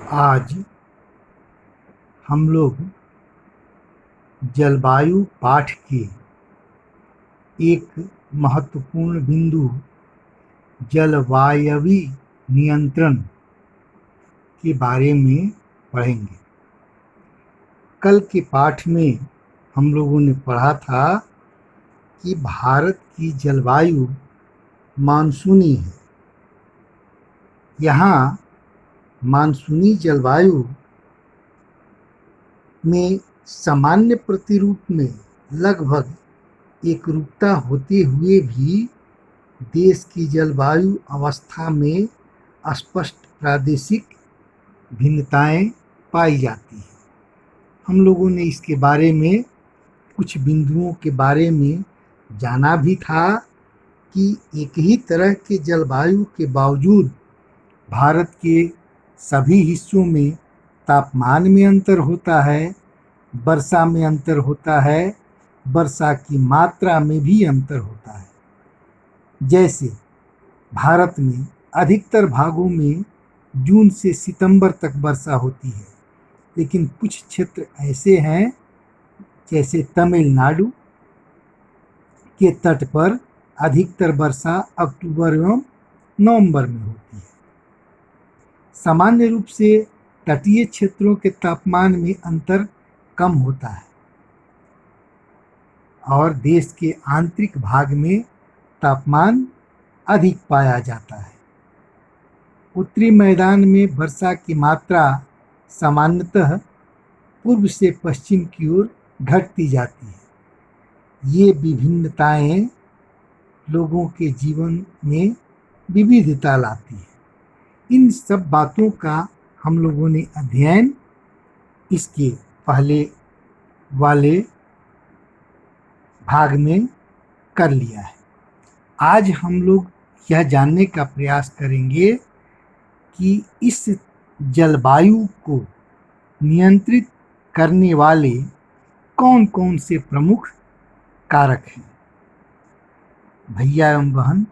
आज हम लोग जलवायु पाठ के एक महत्वपूर्ण बिंदु जलवायवी नियंत्रण के बारे में पढ़ेंगे। कल के पाठ में हम लोगों ने पढ़ा था कि भारत की जलवायु मानसूनी है। यहाँ मानसूनी जलवायु में सामान्य प्रतिरूप में लगभग एकरूपता होते हुए भी देश की जलवायु अवस्था में स्पष्ट प्रादेशिक भिन्नताएं पाई जाती हैं। हम लोगों ने इसके बारे में कुछ बिंदुओं के बारे में जाना भी था कि एक ही तरह के जलवायु के बावजूद भारत के सभी हिस्सों में तापमान में अंतर होता है, वर्षा में अंतर होता है, वर्षा की मात्रा में भी अंतर होता है। जैसे भारत में अधिकतर भागों में जून से सितंबर तक वर्षा होती है, लेकिन कुछ क्षेत्र ऐसे हैं जैसे तमिलनाडु के तट पर अधिकतर वर्षा अक्टूबर एवं नवंबर में होती है। सामान्य रूप से तटीय क्षेत्रों के तापमान में अंतर कम होता है और देश के आंतरिक भाग में तापमान अधिक पाया जाता है। उत्तरी मैदान में वर्षा की मात्रा सामान्यतः पूर्व से पश्चिम की ओर घटती जाती है। ये विभिन्नताएं लोगों के जीवन में विविधता लाती है। इन सब बातों का हम लोगों ने अध्ययन इसके पहले वाले भाग में कर लिया है। आज हम लोग यह जानने का प्रयास करेंगे कि इस जलवायु को नियंत्रित करने वाले कौन कौन से प्रमुख कारक हैं। भैया एवं बहन,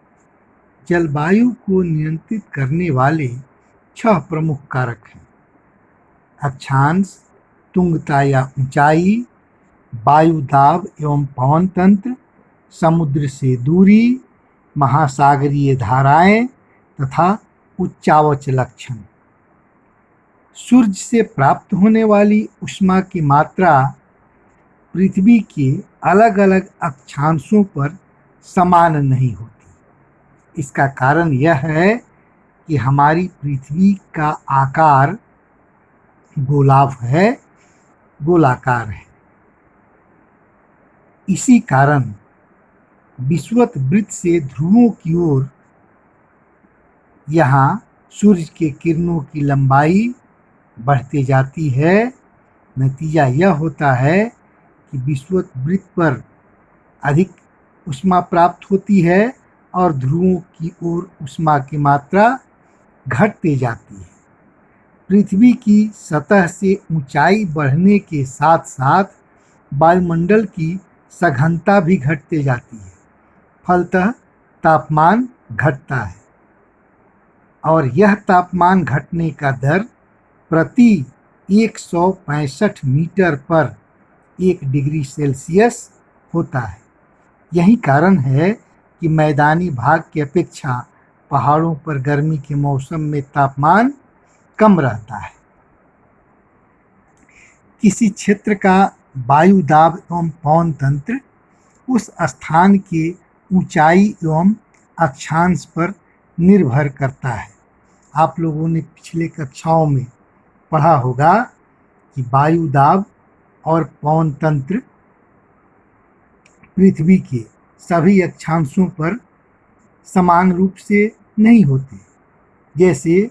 जलवायु को नियंत्रित करने वाले 6 प्रमुख कारक हैं: अक्षांश, तुंगता या ऊंचाई, वायु दाब एवं पवन तंत्र, समुद्र से दूरी, महासागरीय धाराएं तथा उच्चावच लक्षण। सूर्य से प्राप्त होने वाली ऊष्मा की मात्रा पृथ्वी के अलग अलग अक्षांशों पर समान नहीं होती। इसका कारण यह है कि हमारी पृथ्वी का आकार गोलाकार है। इसी कारण विषुवत वृत्त से ध्रुवों की ओर यहाँ सूर्य के किरणों की लंबाई बढ़ती जाती है। नतीजा यह होता है कि विषुवत वृत्त पर अधिक ऊष्मा प्राप्त होती है और ध्रुवों की ओर ऊष्मा की मात्रा घटती जाती है। पृथ्वी की सतह से ऊंचाई बढ़ने के साथ साथ वायुमंडल की सघनता भी घटती जाती है। फलतः तापमान घटता है और यह तापमान घटने का दर प्रति 165 मीटर पर 1 डिग्री सेल्सियस होता है। यही कारण है कि मैदानी भाग की अपेक्षा पहाड़ों पर गर्मी के मौसम में तापमान कम रहता है। किसी क्षेत्र का वायु दाब एवं पवन तंत्र उस स्थान के ऊंचाई एवं अक्षांश पर निर्भर करता है। आप लोगों ने पिछले कक्षाओं में पढ़ा होगा कि वायु दाब और पवन तंत्र पृथ्वी के सभी अक्षांशों पर समान रूप से नहीं होते। जैसे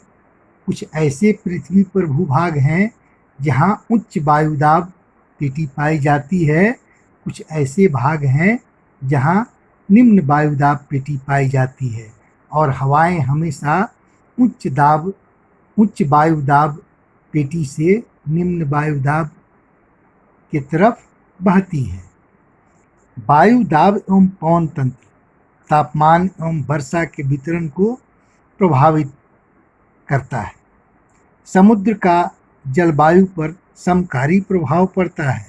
कुछ ऐसे पृथ्वी पर भूभाग हैं जहां उच्च वायुदाब पेटी पाई जाती है, कुछ ऐसे भाग हैं जहां निम्न वायुदाब पेटी पाई जाती है और हवाएं हमेशा उच्च वायुदाब पेटी से निम्न वायुदाब की तरफ बहती है। वायु दाब एवं पवन तंत्र तापमान एवं वर्षा के वितरण को प्रभावित करता है। समुद्र का जलवायु पर समकारी प्रभाव पड़ता है,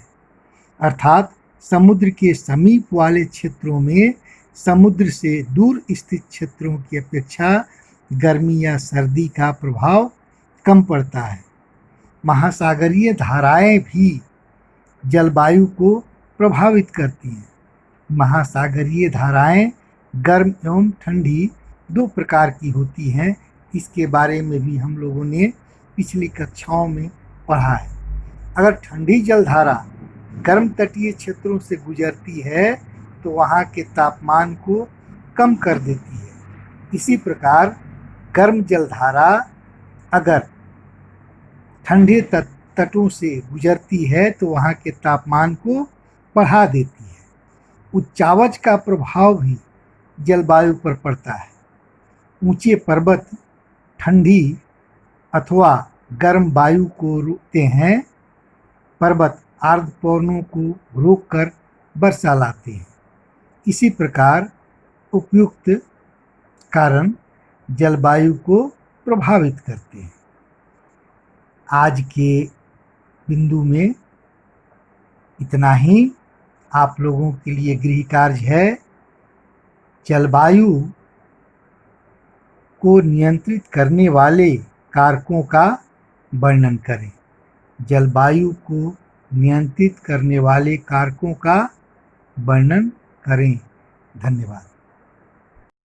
अर्थात समुद्र के समीप वाले क्षेत्रों में समुद्र से दूर स्थित क्षेत्रों की अपेक्षा गर्मी या सर्दी का प्रभाव कम पड़ता है। महासागरीय धाराएं भी जलवायु को प्रभावित करती हैं। महासागरीय धाराएं गर्म एवं ठंडी दो प्रकार की होती हैं। इसके बारे में भी हम लोगों ने पिछली कक्षाओं में पढ़ा है। अगर ठंडी जलधारा गर्म तटीय क्षेत्रों से गुजरती है तो वहाँ के तापमान को कम कर देती है। इसी प्रकार गर्म जलधारा अगर ठंडे तटों से गुजरती है तो वहाँ के तापमान को बढ़ा देती है। उच्चावच का प्रभाव भी जलवायु पर पड़ता है। ऊंचे पर्वत ठंडी अथवा गर्म वायु को रोकते हैं। पर्वत आर्द्र पवनों को रोककर वर्षा लाते हैं। इसी प्रकार उपयुक्त कारण जलवायु को प्रभावित करते हैं। आज के बिंदु में इतना ही। आप लोगों के लिए गृह कार्य है, जलवायु को नियंत्रित करने वाले कारकों का वर्णन करें। जलवायु को नियंत्रित करने वाले कारकों का वर्णन करें। धन्यवाद।